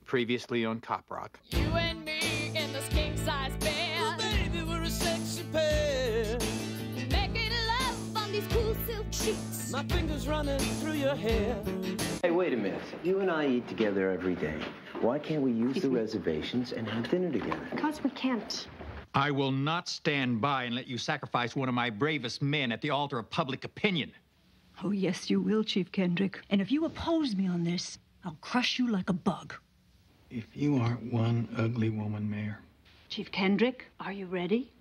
Previously on Cop Rock. You and me in this king-size bed. Oh, baby, we're a sexy pair. Making love on these cool silk sheets. My fingers running through your hair. Hey, wait a minute. You and I eat together every day. Why can't we use the reservations and have dinner together? Because we can't. I will not stand by and let you sacrifice one of my bravest men at the altar of public opinion. Oh, yes, you will, Chief Kendrick. And if you oppose me on this, I'll crush you like a bug. If you aren't one ugly woman, Mayor. Chief Kendrick, are you ready?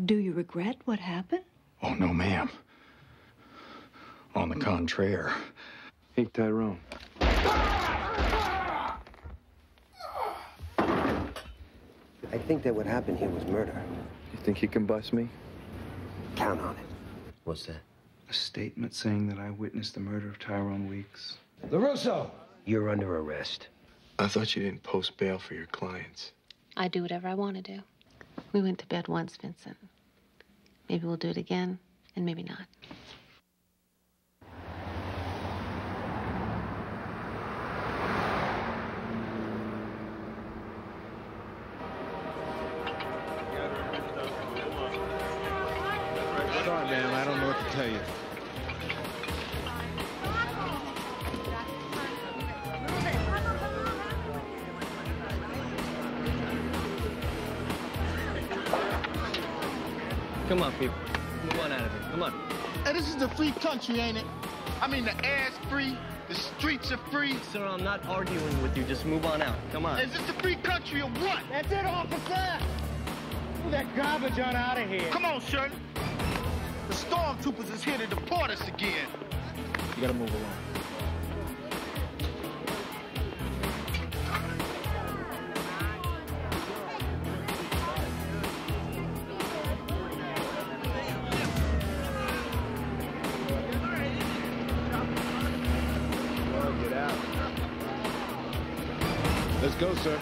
Do you regret what happened? Oh, no, ma'am. On the contraire. Hey, Tyrone. I think that what happened here was murder. You think you can bust me? Count on it. What's that? A statement saying that I witnessed the murder of Tyrone Weeks. LaRusso! You're under arrest. I thought you didn't post bail for your clients. I do whatever I want to do. We went to bed once, Vincent. Maybe we'll do it again, and maybe not. Sorry, man, I don't know what to tell you. Come on, people. Move on out of here. Come on. Hey, this is the free country, ain't it? I mean, the air's free, the streets are free. Sir, I'm not arguing with you. Just move on out. Come on. Is this the free country or what? That's it, officer! Move that garbage on out of here. Come on, Shirley. The stormtroopers is here to deport us again. You gotta move along. Get out. Let's go, sir.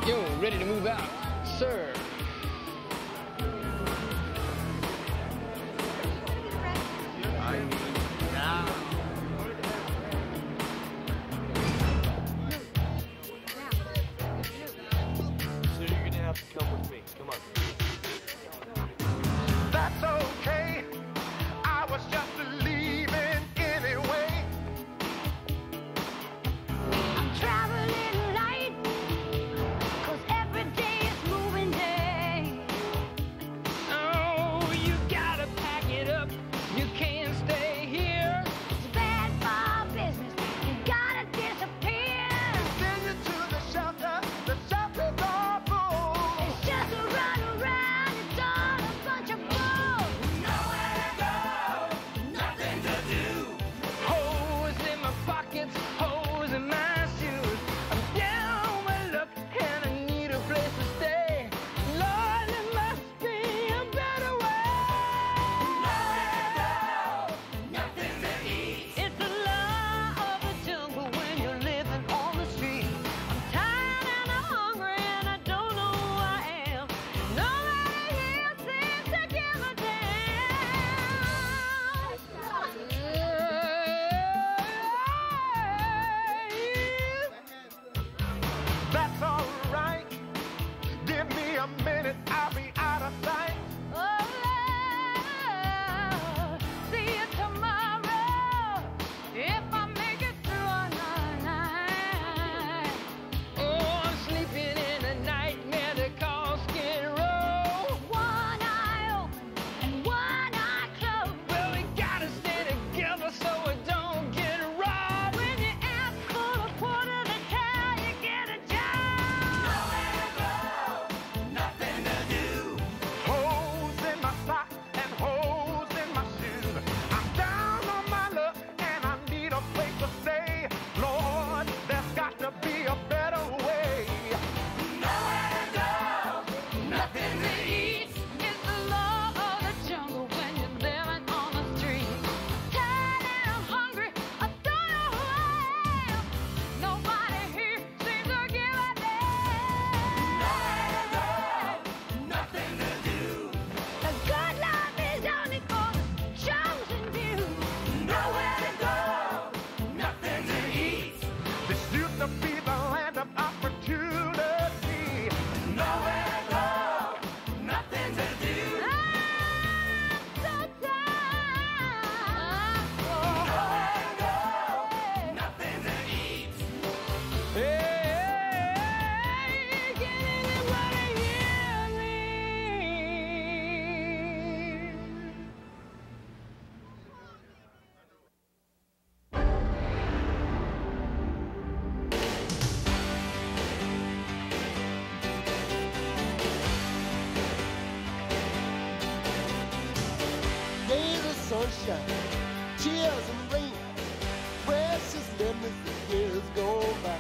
Yo, ready to move out. Sir. So you're gonna have to come with me. Come on. That's okay. I was just leaving anyway. I'm traveling light, 'cause every day is moving day. sunshine, tears and rain, precious memories of years go by.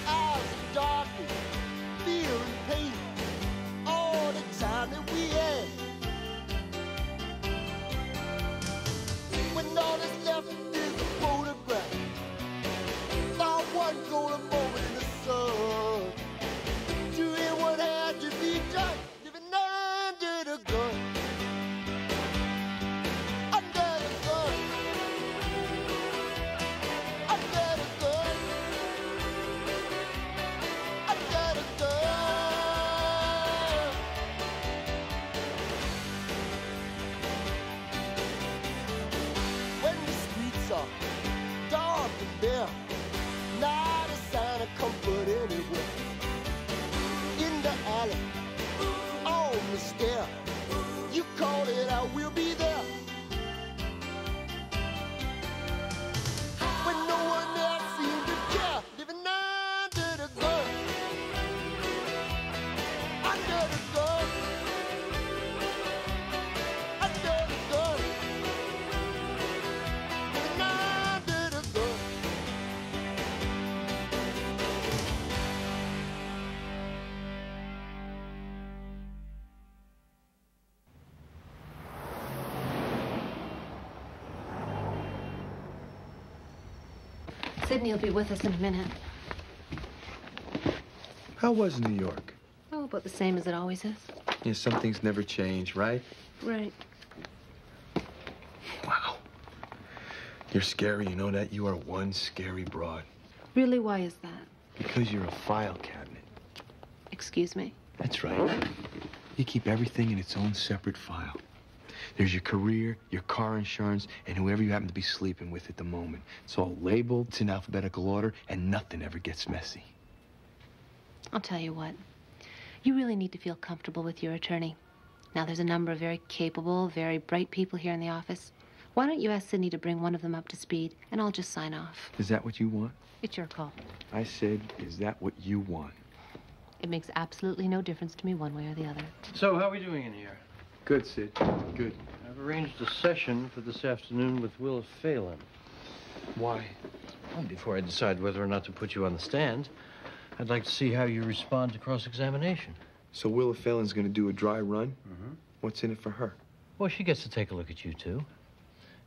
Eyes are darkened, fear and pain, all the time that we had. When all that's left is a photograph, not one golden moment in the sun. Doing what had to be done, living under the gun. Under the gun. Under the gun. Under the gun. When the streets are dark and bare, not a sign of comfort anywhere. In the alley, on the stair, you call it, I will be there. When no one else seemed to care, living under the gun. Under the gun. Under the gun. Living under the gun. Sydney will be with us in a minute. How was New York? Oh, about the same as it always is. Yeah, some things never change, right? Right. Wow. You're scary, you know that? You are one scary broad. Really, why is that? Because you're a file cabinet. Excuse me? That's right. You keep everything in its own separate file. There's your career, your car insurance, and whoever you happen to be sleeping with at the moment. It's all labeled, it's in alphabetical order, and nothing ever gets messy. I'll tell you what. You really need to feel comfortable with your attorney. Now, there's a number of very capable, very bright people here in the office. Why don't you ask Sydney to bring one of them up to speed, and I'll just sign off. Is that what you want? It's your call. I said, is that what you want? It makes absolutely no difference to me one way or the other. So, how are we doing in here? Good, Sid. Good. I've arranged a session for this afternoon with Willa Phelan. Why? Well, before I decide whether or not to put you on the stand, I'd like to see how you respond to cross-examination. So Willa Phelan's going to do a dry run? Mm-hmm. What's in it for her? Well, she gets to take a look at you, too.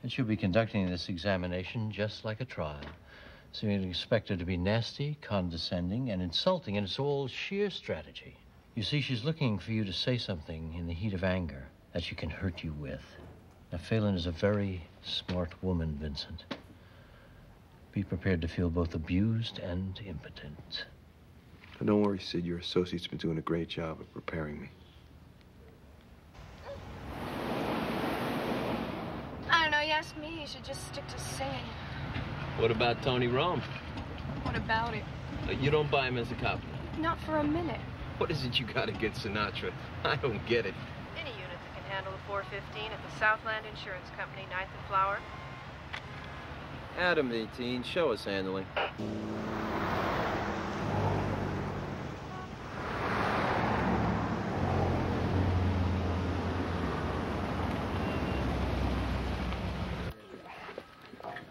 And she'll be conducting this examination just like a trial. So you'd expect her to be nasty, condescending, and insulting, and it's all sheer strategy. You see, she's looking for you to say something in the heat of anger that she can hurt you with. Now, Phelan is a very smart woman, Vincent. Be prepared to feel both abused and impotent. But don't worry, Sid. Your associate's been doing a great job of preparing me. I don't know, you ask me, you should just stick to singing. What about Tony Rome? What about it? You don't buy him as a copy? Not for a minute. What is it you got against Sinatra? I don't get it. Any unit that can handle the 415 at the Southland Insurance Company, 9th and Flower. Adam 18, show us handling.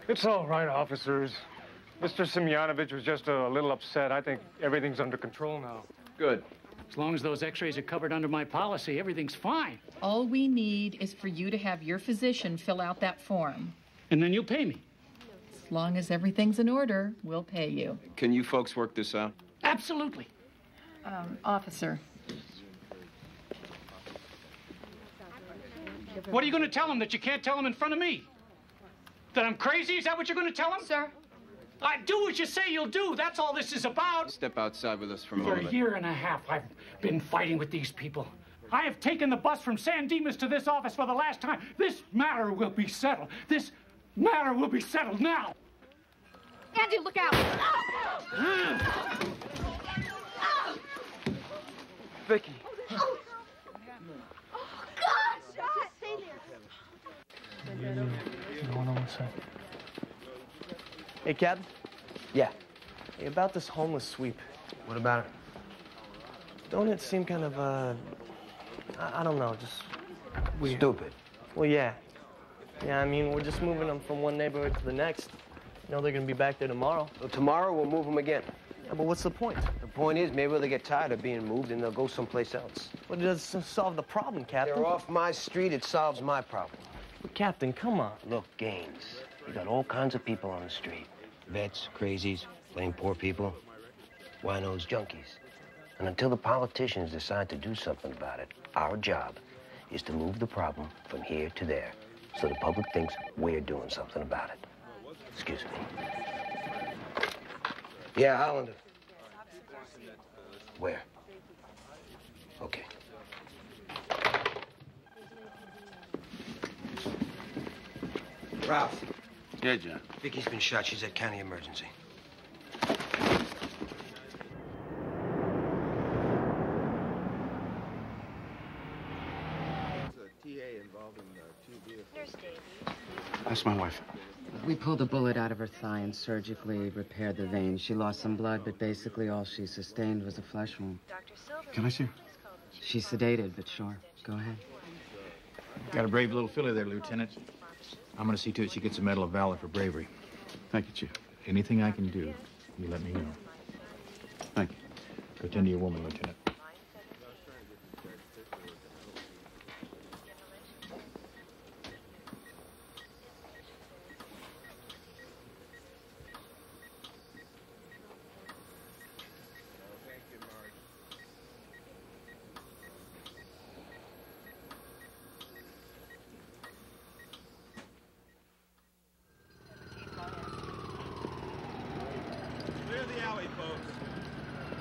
It's all right, officers. Mr. Semyonovich was just a little upset. I think everything's under control now. Good. As long as those x-rays are covered under my policy, everything's fine. All we need is for you to have your physician fill out that form. And then you'll pay me. As long as everything's in order, we'll pay you. Can you folks work this out? Absolutely. Officer. What are you going to tell him that you can't tell him in front of me? That I'm crazy? Is that what you're going to tell him? Sir. I do what you say you'll do. That's all this is about. Step outside with us for a For moment. a year and a half, I've been fighting with these people. I have taken the bus from San Dimas to this office for the last time. This matter will be settled. This matter will be settled now. Andy, look out! Vicky. Oh, gosh! Stay there. Hold on 1 sec. Hey, Captain? Yeah. Hey, about this homeless sweep. What about it? Don't it seem kind of, I don't know, just weird. Stupid. Well, yeah. Yeah, I mean, we're just moving them from one neighborhood to the next. You know, they're gonna be back there tomorrow. Well, tomorrow we'll move them again. Yeah, but what's the point? The point is, maybe they'll get tired of being moved and they'll go someplace else. Well, it doesn't solve the problem, Captain. They're off my street, it solves my problem. But, Captain, come on. Look, Gaines, you got all kinds of people on the street. Vets, crazies, plain poor people, winos, junkies. And until the politicians decide to do something about it, our job is to move the problem from here to there so the public thinks we're doing something about it. Excuse me. Yeah, Hollander. Where? Okay. Ralph. Yeah, John. Vicky's been shot. She's at county emergency. That's my wife. We pulled a bullet out of her thigh and surgically repaired the vein. She lost some blood, but basically all she sustained was a flesh wound. Can I see her? She's sedated, but sure. Go ahead. Got a brave little filly there, Lieutenant. I'm going to see to it she gets a Medal of Valor for bravery. Thank you, Chief. Anything I can do, you let me know. Thank you. Go tend to your woman, Lieutenant.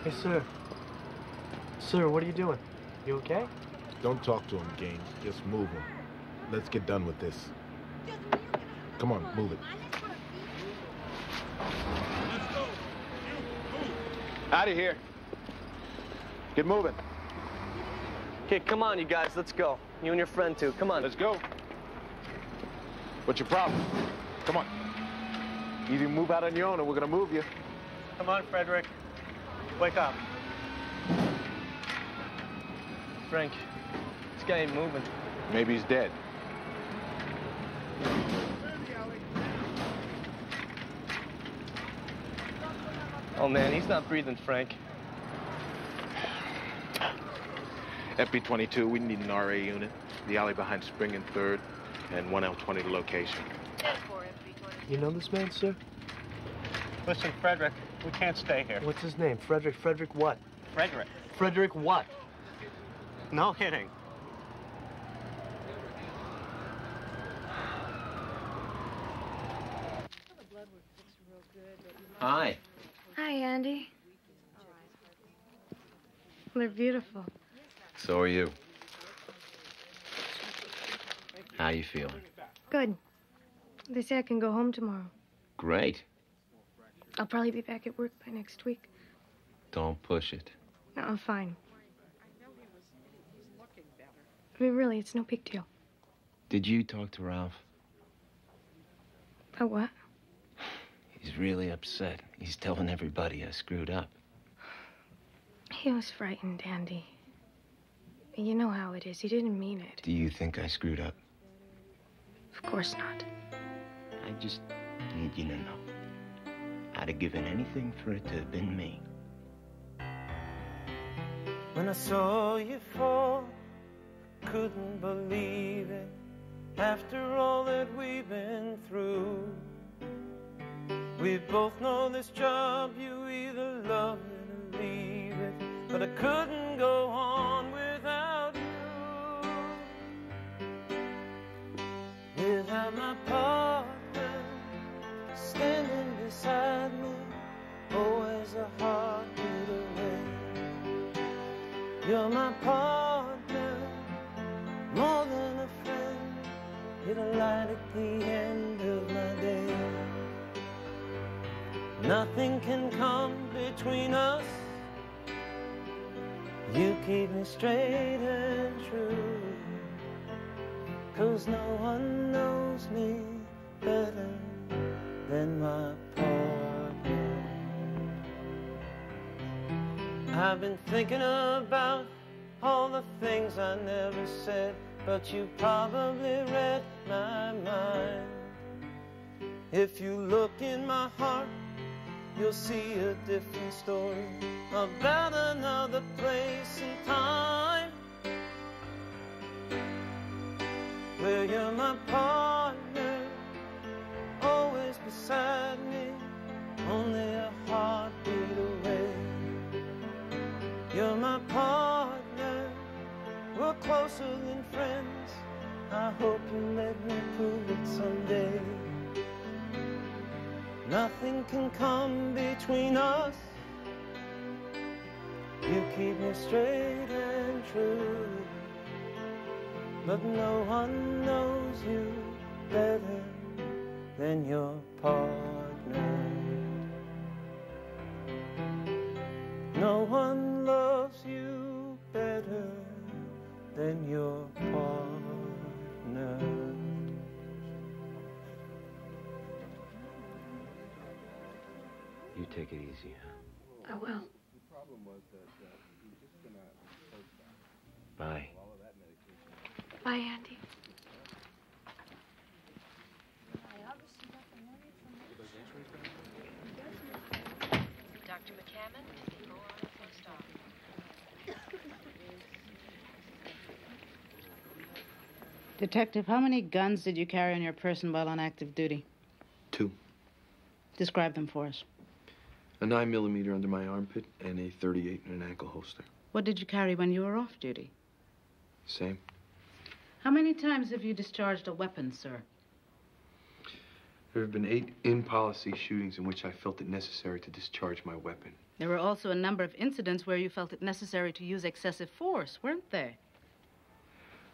Hey, sir. Sir, what are you doing? You okay? Don't talk to him, Gaines. Just move him. Let's get done with this. Come on, move it. Out of here. Get moving. Okay, come on, you guys. Let's go. You and your friend, too. Come on. Let's go. What's your problem? Come on. Either you move out on your own or we're gonna move you. Come on, Frederick. Wake up. Frank, this guy ain't moving. Maybe he's dead. Oh, man, he's not breathing, Frank. FB-22, we need an RA unit. The alley behind Spring and 3rd, and 1L20 to location. You know this man, sir? Listen, Frederick, we can't stay here. What's his name? Frederick? Frederick what? Frederick. Frederick what? No kidding. Hi. Hi, Andy. They're beautiful. So are you. How you feeling? Good. They say I can go home tomorrow. Great. I'll probably be back at work by next week. Don't push it. No, I'm fine. I mean, really, it's no big deal. Did you talk to Ralph? About what? He's really upset. He's telling everybody I screwed up. He was frightened, Andy. You know how it is. He didn't mean it. Do you think I screwed up? Of course not. I just need you to know. I'd have given anything for it to have been me. When I saw you fall, couldn't believe it. After all that we've been through, we both know this job, you either love it or leave it. But I couldn't go on without you. Without my partner standing beside me, always a heartbeat away. You're my partner, more than a friend. You're the light at the end of my day. Nothing can come between us. You keep me straight and true. 'Cause no one knows me better than my partner. I've been thinking about all the things I never said, but you probably read my mind. If you look in my heart, you'll see a different story about another place and time, where you're my partner, always beside me, only a heartbeat away. You're my partner, we're closer than friends. I hope you let me prove it someday. Nothing can come between us. You keep me straight and true, but no one knows you better than your partner. No one loves you better than your partner. You take it easy, huh? I will. Bye. Bye, Andy. Dr. McCammon, go on a full stop. Detective, how many guns did you carry on your person while on active duty? 2. Describe them for us. A 9mm under my armpit and a .38 in an ankle holster. What did you carry when you were off duty? Same. How many times have you discharged a weapon, sir? There have been 8 in-policy shootings in which I felt it necessary to discharge my weapon. There were also a number of incidents where you felt it necessary to use excessive force, weren't there?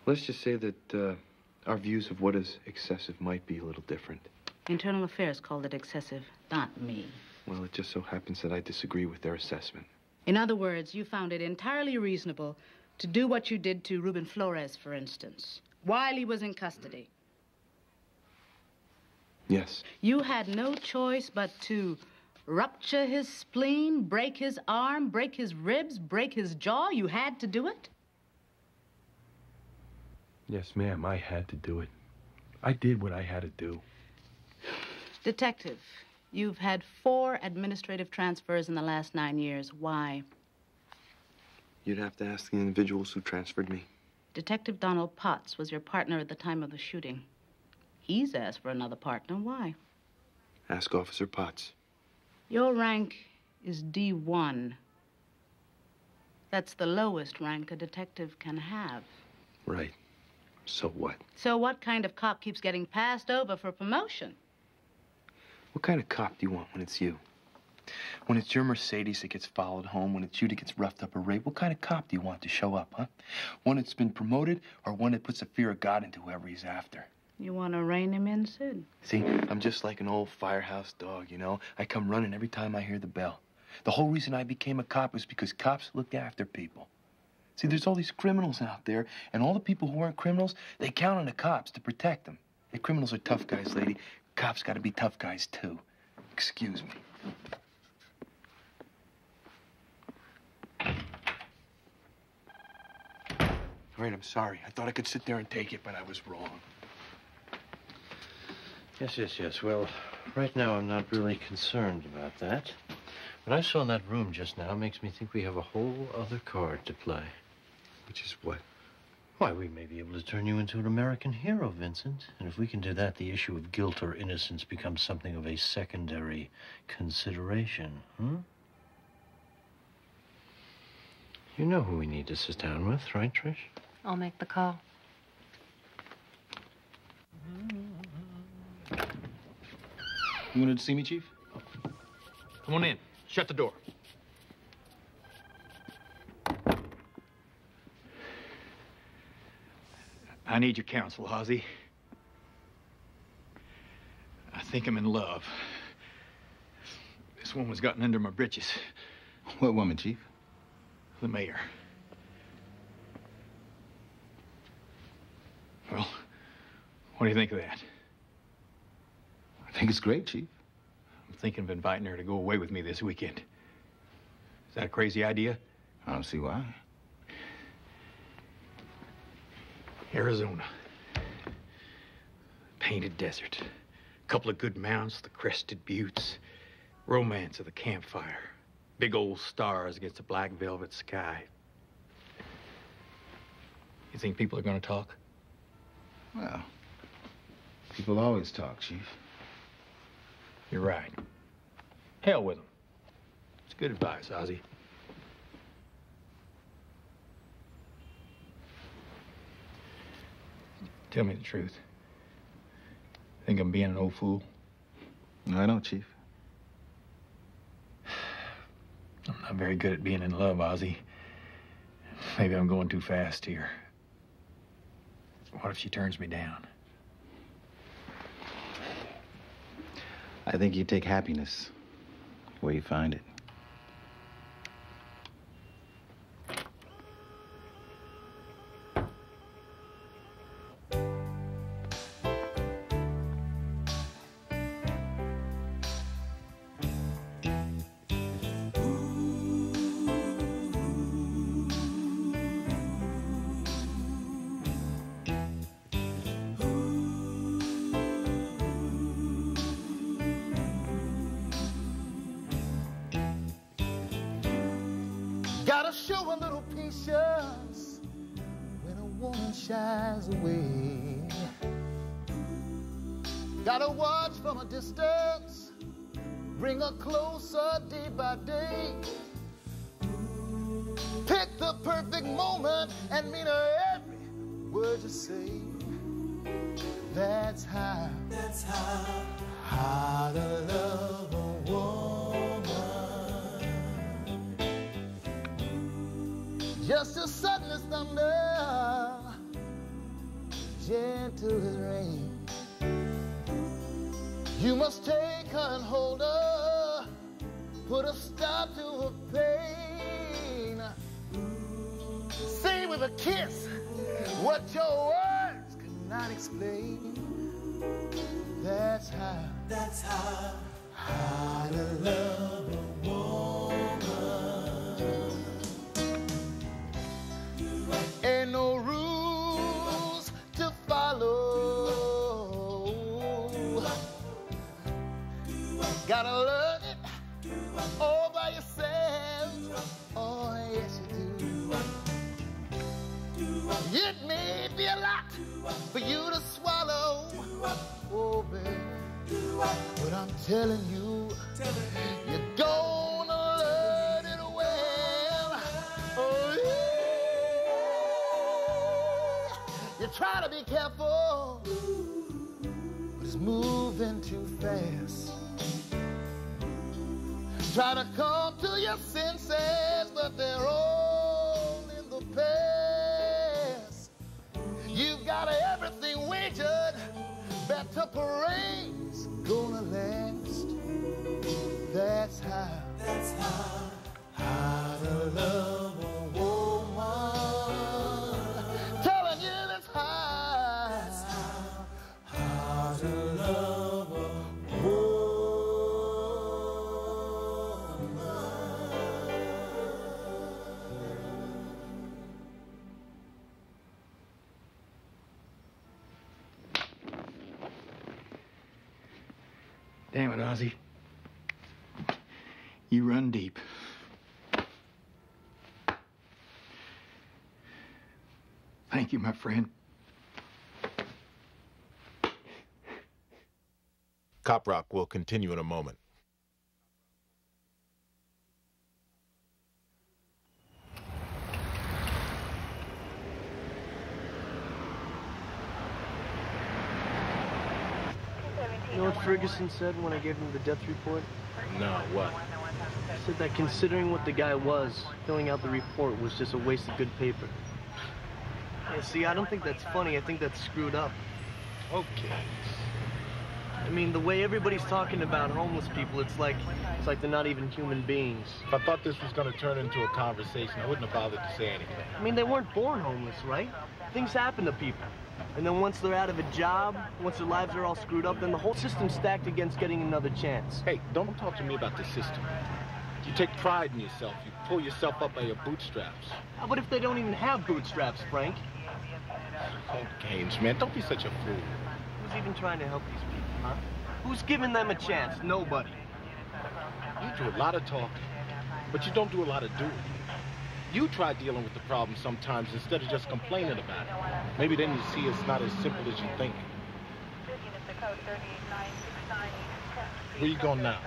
Let's just say that our views of what is excessive might be a little different. Internal Affairs called it excessive, not me. Well, it just so happens that I disagree with their assessment. In other words, you found it entirely reasonable to do what you did to Ruben Flores, for instance, while he was in custody. Yes. You had no choice but to rupture his spleen, break his arm, break his ribs, break his jaw. You had to do it? Yes, ma'am, I had to do it. I did what I had to do. Detective, you've had 4 administrative transfers in the last 9 years. Why? You'd have to ask the individuals who transferred me. Detective Donald Potts was your partner at the time of the shooting. He's asked for another partner. Why? Ask Officer Potts. Your rank is D1. That's the lowest rank a detective can have. Right. So what? So what kind of cop keeps getting passed over for promotion? What kind of cop do you want when it's you? When it's your Mercedes that gets followed home, when it's you that gets roughed up or raped, what kind of cop do you want to show up, huh? One that's been promoted or one that puts the fear of God into whoever he's after? You want to rein him in, Sid? See, I'm just like an old firehouse dog, you know? I come running every time I hear the bell. The whole reason I became a cop was because cops look after people. See, there's all these criminals out there, and all the people who aren't criminals, they count on the cops to protect them. The criminals are tough guys, lady. Cops got to be tough guys, too. Excuse me. All right, I'm sorry. I thought I could sit there and take it, but I was wrong. Yes. Well, right now I'm not really concerned about that. What I saw in that room just now makes me think we have a whole other card to play. Which is what? Why, we may be able to turn you into an American hero, Vincent. And if we can do that, the issue of guilt or innocence becomes something of a secondary consideration, You know who we need to sit down with, right, Trish? I'll make the call. You wanted to see me, Chief? Come on in. Shut the door. I need your counsel, Ozzy. I think I'm in love. This woman's gotten under my britches. What woman, Chief? The mayor. Well, what do you think of that? I think it's great, Chief. I'm thinking of inviting her to go away with me this weekend. Is that a crazy idea? I don't see why. Arizona. painted desert. A couple of good mounts, the crested buttes. Romance of the campfire. Big old stars against a black velvet sky. You think people are going to talk? Well, people always talk, Chief. You're right. Hell with them. It's good advice, Ozzy. Tell me the truth. Think I'm being an old fool? No, I don't, Chief. I'm not very good at being in love, Ozzy. Maybe I'm going too fast here. What if she turns me down? I think you take happiness where you find it. Gotta show a little patience when a woman shies away. Gotta watch from a distance, bring her closer day by day. Pick the perfect moment and mean her every word you say. That's how to love a woman. Just as sudden as thunder, gentle as rain. You must take her and hold her, put a stop to her pain. Say with a kiss what your words cannot explain. That's how to love a woman. Ain't no rules to follow. Gotta learn it all by yourself. Oh, yes, you do. It may be a lot for you to swallow. Oh, baby, but I'm telling you, you're gonna learn it well. Oh, yeah. You try to be careful, but it's moving too fast. Try to come to your senses, but they're all in the past. You've got everything wagered, bet the parade's gonna last. That's how to love a woman. Telling you that's how to love a woman. Damn it, Ozzy. You run deep. Thank you, my friend. Cop Rock will continue in a moment. You know what Ferguson said when I gave him the death report? No, what? He said that considering what the guy was, filling out the report was just a waste of good paper. Yeah, see, I don't think that's funny. I think that's screwed up. Okay. I mean, the way everybody's talking about homeless people, it's like they're not even human beings. If I thought this was going to turn into a conversation, I wouldn't have bothered to say anything. I mean, they weren't born homeless, right? Things happen to people. And then once they're out of a job, once their lives are all screwed up, then the whole system's stacked against getting another chance. Hey, don't talk to me about the system. You take pride in yourself. You pull yourself up by your bootstraps. How about if they don't even have bootstraps, Frank? Oh, games, man. Don't be such a fool. Who's even trying to help these people, huh? Who's giving them a chance? Nobody. You do a lot of talking, but you don't do a lot of doing. You try dealing with the problem sometimes instead of just complaining about it. Maybe then you see it's not as simple as you think. Where you going now?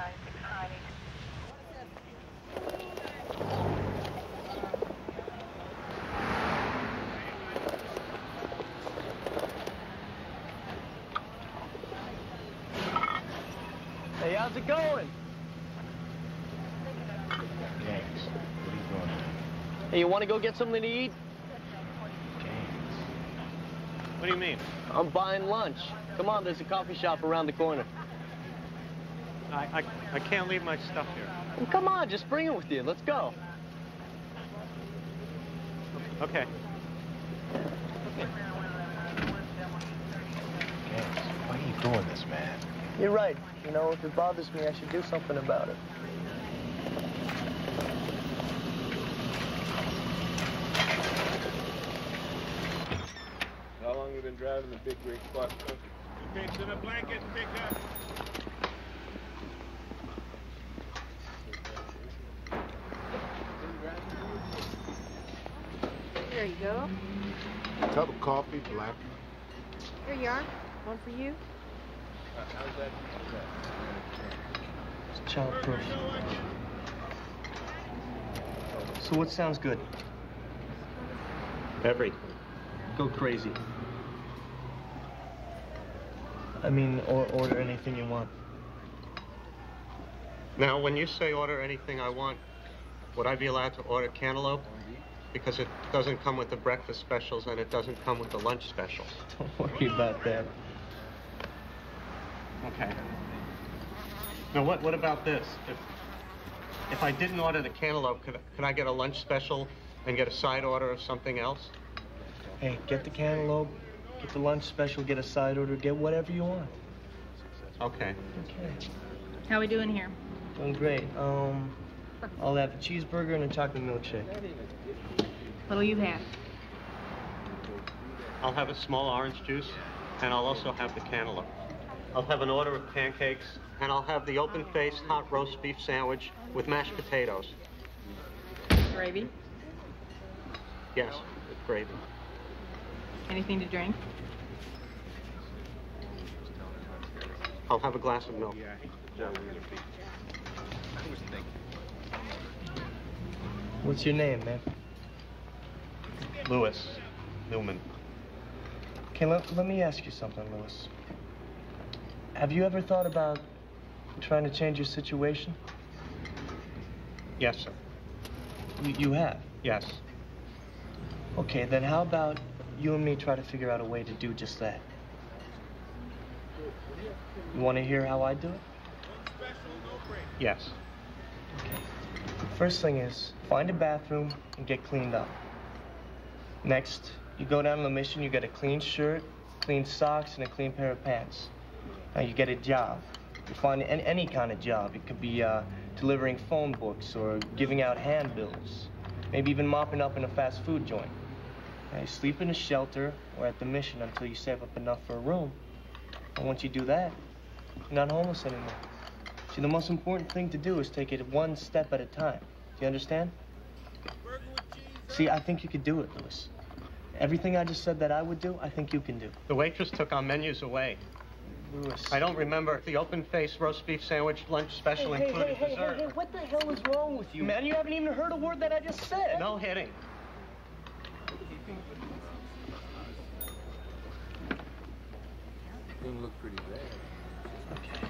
Hey, how's it going? James, what are you doing? Hey, you want to go get something to eat? What do you mean? I'm buying lunch. Come on, there's a coffee shop around the corner. I can't leave my stuff here. Well, come on, just bring it with you. Let's go. Okay. James, why are you doing this, man? You're right. You know, if it bothers me, I should do something about it. How long have you been driving the big rig cross country? Fix in a blanket and pick up. There you go. Cup of coffee, black. Here you are. One for you. How's that? It's childproof. So what sounds good? Everything. Go crazy. I mean, or order anything you want. Now, when you say order anything I want, would I be allowed to order cantaloupe? Because it doesn't come with the breakfast specials and it doesn't come with the lunch specials. Don't worry about that. Okay. Now, what about this? If I didn't order the cantaloupe, could I get a lunch special and get a side order of something else? Hey, get the cantaloupe, get the lunch special, get a side order, get whatever you want. Okay. Okay. How we doing here? Doing great. I'll have a cheeseburger and a chocolate milkshake. What'll you have? I'll have a small orange juice, and I'll also have the cantaloupe. I'll have an order of pancakes, and I'll have the open-faced hot roast beef sandwich with mashed potatoes. Gravy? Yes, with gravy. Anything to drink? I'll have a glass of milk. What's your name, man? Lewis Newman. Okay, let me ask you something, Lewis. Have you ever thought about trying to change your situation? Yes, sir. You have? Yes. Okay, then how about you and me try to figure out a way to do just that? You want to hear how I do it? Yes. First thing is, find a bathroom and get cleaned up. Next, you go down on the mission, you get a clean shirt, clean socks, and a clean pair of pants. Now you get a job. You find any kind of job. It could be delivering phone books or giving out handbills, maybe even mopping up in a fast food joint. Now you sleep in a shelter or at the mission until you save up enough for a room. And once you do that, you're not homeless anymore. See, the most important thing to do is take it one step at a time. Do you understand? See, I think you could do it, Lewis. Everything I just said that I would do, I think you can do. The waitress took our menus away. Lewis. I don't remember the open-faced roast beef sandwich lunch special included dessert. Hey, what the hell is wrong with you, man? You haven't even heard a word that I just said. No hitting. Didn't look pretty bad. Okay.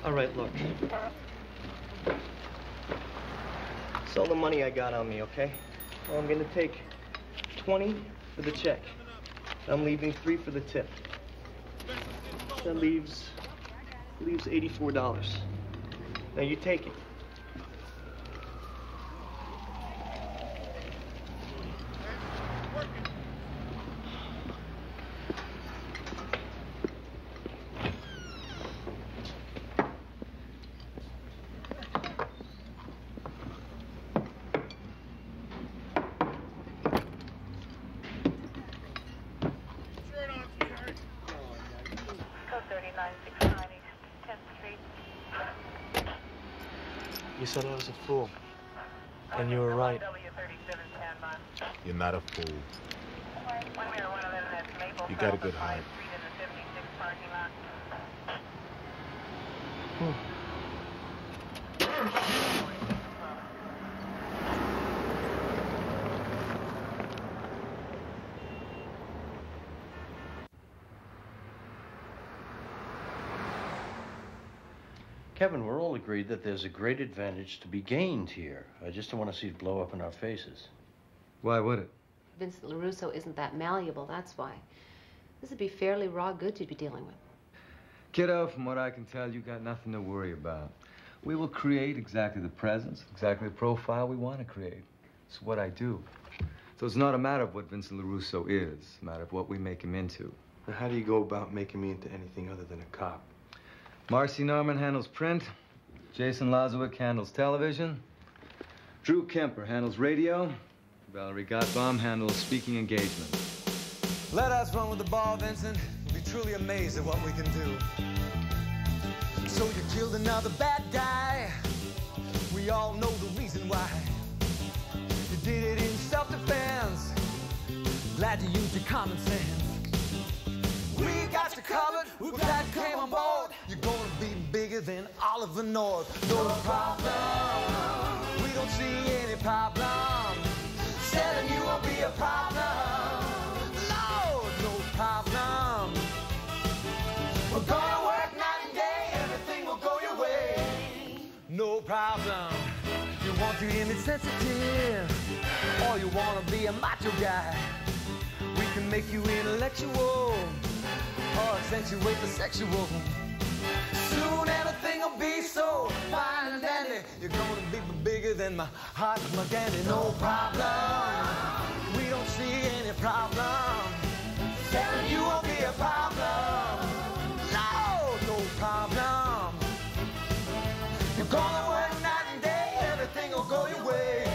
All right, look. It's all the money I got on me, okay? Well, I'm gonna take 20 for the check. I'm leaving 3 for the tip. That leaves $84. Now you take it. You said I was a fool. And you were right. You're not a fool. You got a good heart. Kevin, we're all agreed that there's a great advantage to be gained here. I just don't want to see it blow up in our faces. Why would it? Vincent LaRusso isn't that malleable, that's why. This would be fairly raw goods you'd be dealing with. Kiddo, from what I can tell, you got nothing to worry about. We will create exactly the presence, exactly the profile we want to create. It's what I do. So it's not a matter of what Vincent LaRusso is. It's a matter of what we make him into. Now, how do you go about making me into anything other than a cop? Marcy Norman handles print. Jason Lazowick handles television. Drew Kemper handles radio. Valerie Gottbaum handles speaking engagement. Let us run with the ball, Vincent. You'll be truly amazed at what we can do. So you killed another bad guy. We all know the reason why. You did it in self-defense. Glad you used your common sense. We got you covered. We're glad you came on board. You're gonna be bigger than Oliver North. No problem. We don't see any problem. Selling you won't be a problem. Lord, no problem. We're gonna work night and day. Everything will go your way. No problem. You want to be sensitive, or you wanna be a macho guy. We can make you intellectual, or accentuate the sexual. Soon everything will be so fine and dandy. You're gonna be bigger than my heart, my dandy. No problem. We don't see any problem. Telling you won't be a problem. No, no problem. You're gonna work night and day. Everything will go your way.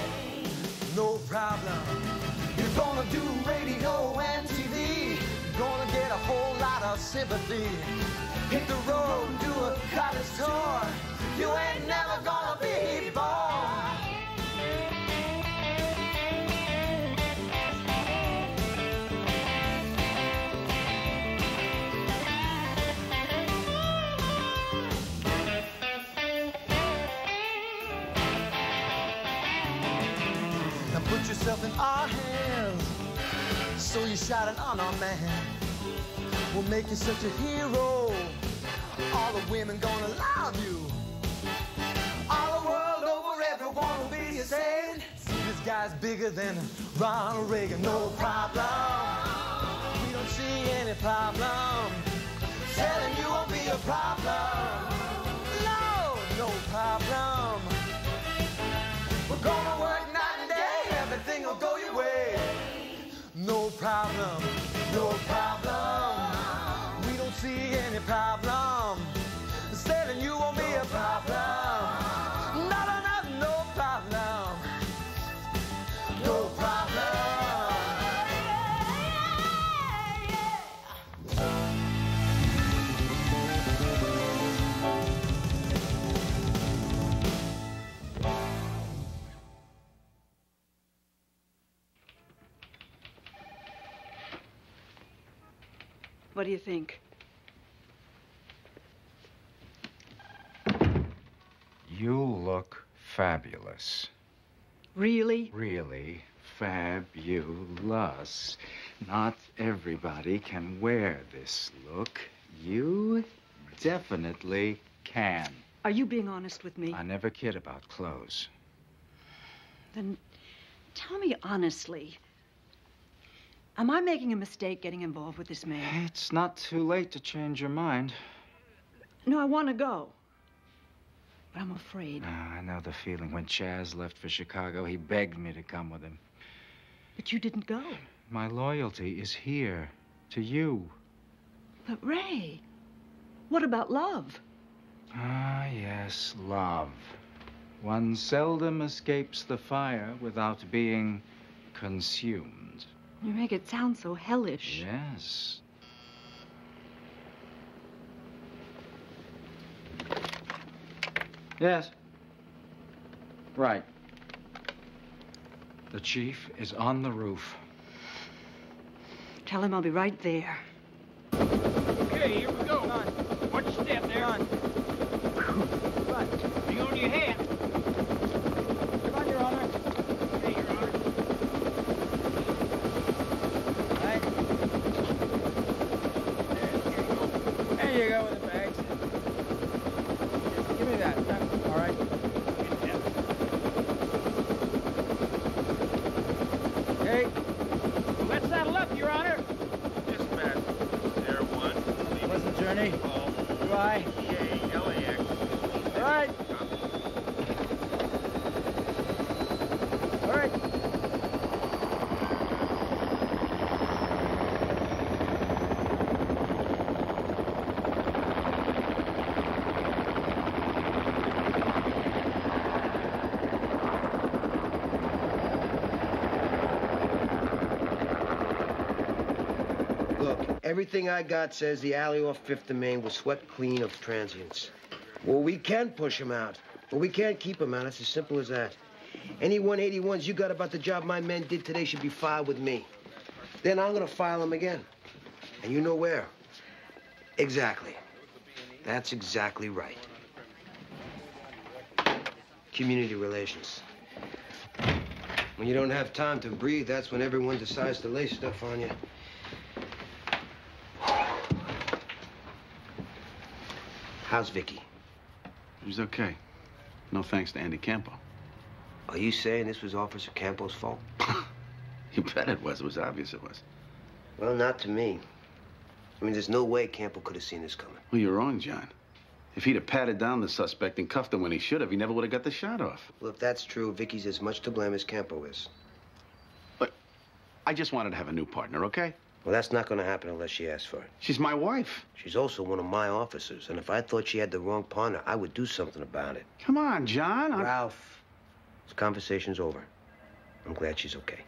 No problem. You're gonna do radio and TV. Gonna get a whole lot of sympathy. Hit the road and do a college tour. You ain't never gonna be born. Now put yourself in our hands. So you shot an unarmed man. We'll make you such a hero. All the women gonna love you. All the world over, everyone will be saying, see, this guy's bigger than Ronald Reagan. No problem. We don't see any problem. Telling you won't be a problem. No, no problem. We're gonna work night and day. Everything will go your way. No problem, no problem. We don't see any problem. Telling you won't be a problem. No, no, no, no problem. No problem. What do you think? You look fabulous. Really? Really fabulous. Not everybody can wear this look. You definitely can. Are you being honest with me? I never kid about clothes. Then tell me honestly. Am I making a mistake getting involved with this man? It's not too late to change your mind. No, I want to go. But I'm afraid. I know the feeling. When Chaz left for Chicago, he begged me to come with him. But you didn't go. My loyalty is here, to you. But Ray, what about love? Ah, yes, love. One seldom escapes the fire without being consumed. You make it sound so hellish. Yes. Yes. Right. The chief is on the roof. Tell him I'll be right there. Okay, here we go. Come on. Watch your step there. Come on. Hang on to your hat. Come on, Your Honor. Okay, Your Honor. All right. There you go with the bags. Give me that. All right. Okay. Let's saddle up, Your Honor. Dispatch, Air 1. Pleasant journey. Goodbye. LAX. All right. All right. Look, everything I got says the alley off 5th and Main was swept clean of transients. Well, we can push him out, but we can't keep him out. It's as simple as that. Any 181s you got about the job my men did today should be filed with me. Then I'm gonna file them again. And you know where? Exactly. That's exactly right. Community relations. When you don't have time to breathe, that's when everyone decides to lay stuff on you. How's Vicky? She's okay. No thanks to Andy Campo. Are you saying this was Officer Campo's fault? You bet it was. It was obvious it was. Well, not to me. I mean, there's no way Campo could have seen this coming. Well, you're wrong, John. If he'd have patted down the suspect and cuffed him when he should have, he never would have got the shot off. Well, if that's true, Vicky's as much to blame as Campo is. But I just wanted to have a new partner, okay? Well, that's not going to happen unless she asks for it. She's my wife. She's also one of my officers, and if I thought she had the wrong partner, I would do something about it. Come on, John. Ralph, this conversation's over. I'm glad she's okay.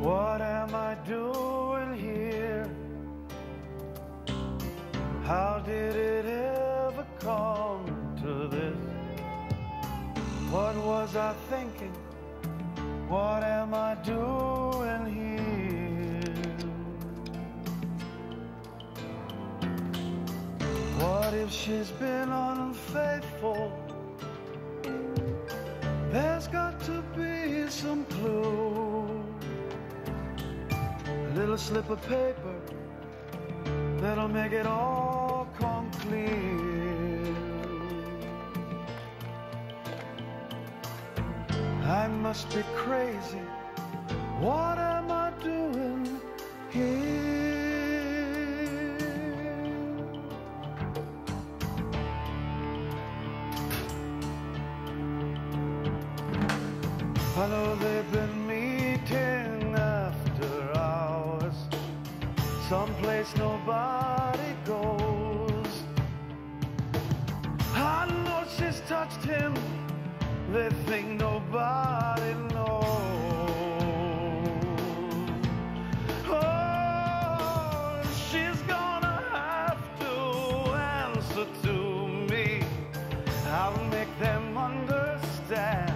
What am I doing here? How did it ever come to this? What was I thinking? What am I doing here? What if she's been unfaithful? There's got to be some clue. A little slip of paper that'll make it all come clear. I must be crazy. What am I doing here? I know they've been meeting after hours, someplace nobody goes. I know she's touched him. They think nobody knows. Oh, she's gonna have to answer to me. I'll make them understand.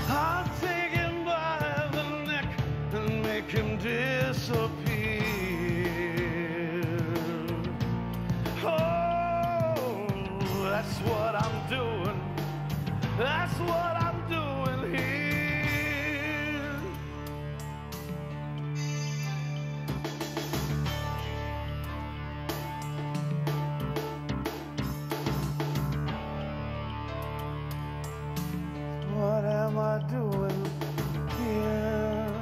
I'll take him by the neck and make him disappear. Oh, that's what I'm doing. That's what I'm doing here. are doing here.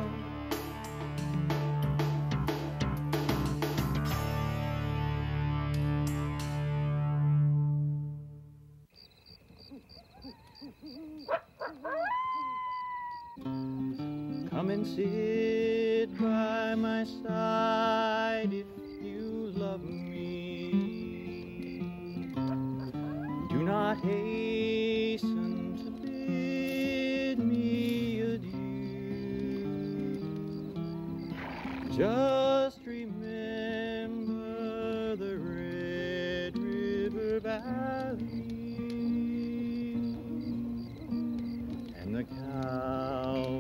Come and sit by my side if you love me. Do not hasten to bid me adieu. Just remember the Red River Valley and the cowboy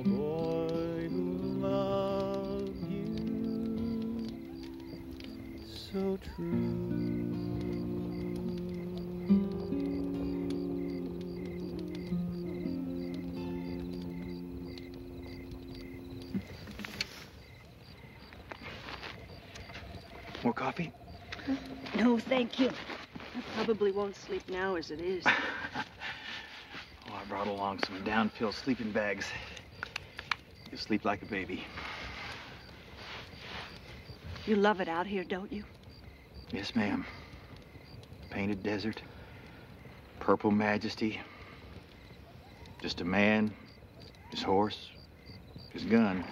who loved you so true. More coffee? No, thank you. I probably won't sleep now as it is. Oh, I brought along some downfill sleeping bags. You sleep like a baby. You love it out here, don't you? Yes, ma'am. Painted desert, purple majesty. Just a man, his horse, his gun,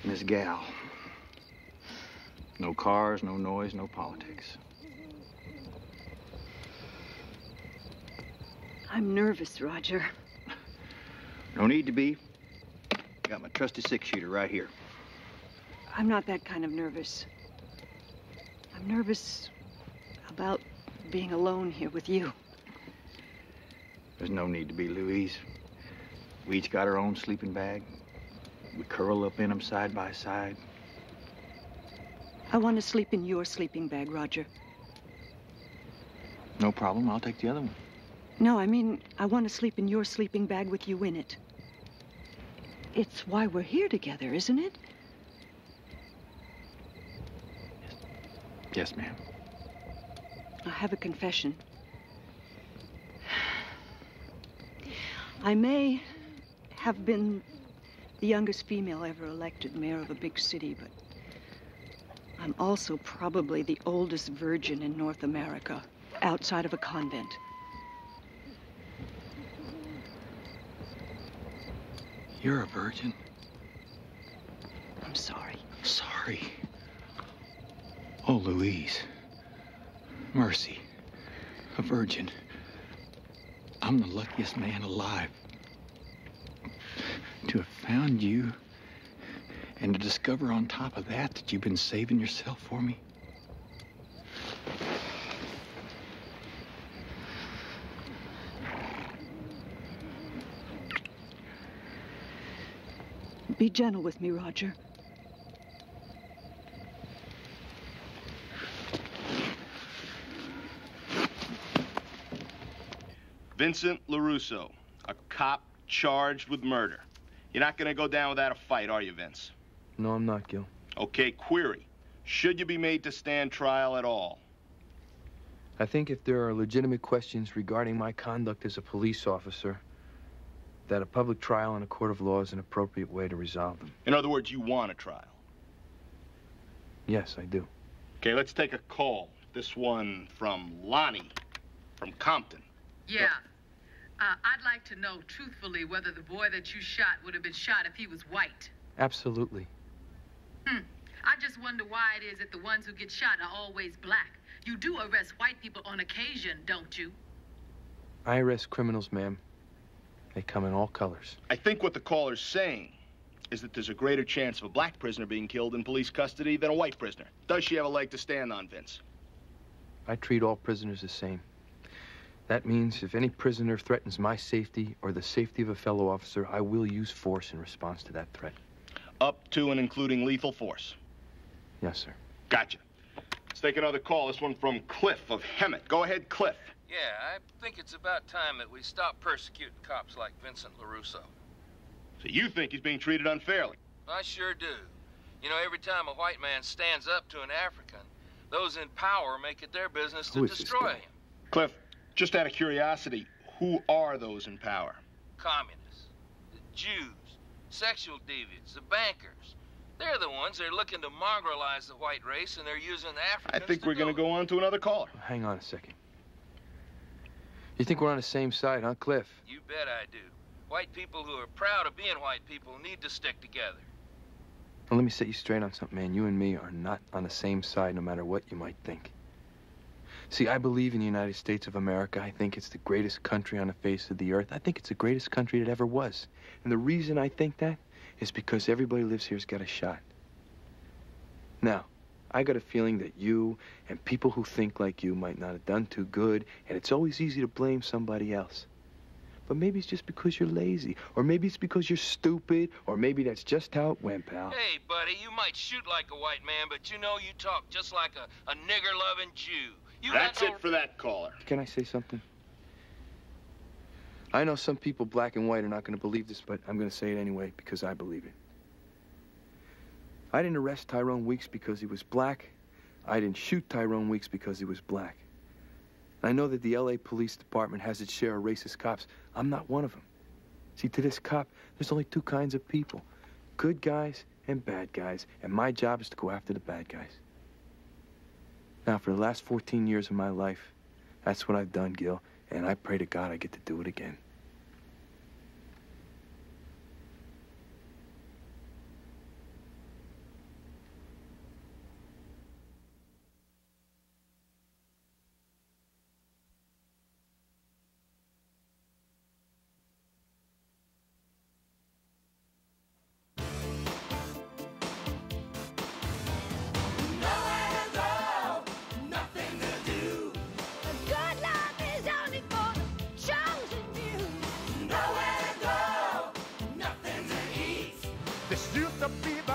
and his gal. No cars, no noise, no politics. I'm nervous, Roger. No need to be. Got my trusty six-shooter right here. I'm not that kind of nervous. I'm nervous about being alone here with you. There's no need to be, Louise. We each got our own sleeping bag. We curl up in them side by side. I want to sleep in your sleeping bag, Roger. No problem. I'll take the other one. No, I mean, I want to sleep in your sleeping bag with you in it. It's why we're here together, isn't it? Yes, ma'am. I have a confession. I may have been the youngest female ever elected mayor of a big city, but I'm also probably the oldest virgin in North America, outside of a convent. You're a virgin. I'm sorry. Sorry. Oh, Louise. Mercy. A virgin. I'm the luckiest man alive. To have found you and to discover on top of that you've been saving yourself for me. Be gentle with me, Roger. Vincent LaRusso, a cop charged with murder. You're not going to go down without a fight, are you, Vince? No, I'm not, Gil. Okay, query. Should you be made to stand trial at all? I think if there are legitimate questions regarding my conduct as a police officer, that a public trial in a court of law is an appropriate way to resolve them. In other words, you want a trial? Yes, I do. Okay, let's take a call. This one from Lonnie, from Compton. Yeah. I'd like to know truthfully whether the boy that you shot would have been shot if he was white. Absolutely. I just wonder why it is that the ones who get shot are always black. You do arrest white people on occasion, don't you? I arrest criminals, ma'am. They come in all colors. I think what the caller's saying is that there's a greater chance of a black prisoner being killed in police custody than a white prisoner. Does she have a leg to stand on, Vince? I treat all prisoners the same. That means if any prisoner threatens my safety or the safety of a fellow officer, I will use force in response to that threat. Up to and including lethal force? Yes, sir. Gotcha. Let's take another call. This one from Cliff of Hemet. Go ahead, Cliff. Yeah, I think it's about time that we stop persecuting cops like Vincent LaRusso. So you think he's being treated unfairly? I sure do. You know, every time a white man stands up to an African, those in power make it their business to destroy him. Cliff, just out of curiosity, who are those in power? Communists. Jews, sexual deviants, the bankers. They're the ones that are looking to mongrelize the white race, and they're using the I Africans think we're going to go on to another caller. Hang on a second. You think we're on the same side, huh, Cliff? You bet I do. White people who are proud of being white people need to stick together. Well, let me set you straight on something, man. You and me are not on the same side, no matter what you might think. See, I believe in the United States of America. I think it's the greatest country on the face of the earth. I think it's the greatest country that ever was. And the reason I think that is because everybody who lives here's got a shot. Now, I got a feeling that you and people who think like you might not have done too good, and it's always easy to blame somebody else. But maybe it's just because you're lazy, or maybe it's because you're stupid, or maybe that's just how it went, pal. Hey, buddy, you might shoot like a white man, but you know you talk just like a nigger-loving Jew. That's it for that caller. Can I say something? I know some people, black and white, are not going to believe this, but I'm going to say it anyway because I believe it. I didn't arrest Tyrone Weeks because he was black. I didn't shoot Tyrone Weeks because he was black. I know that the L.A. Police Department has its share of racist cops. I'm not one of them. See, to this cop, there's only two kinds of people. Good guys and bad guys, and my job is to go after the bad guys. Now, for the last 14 years of my life, that's what I've done, Gil, and I pray to God I get to do it again. This used to be the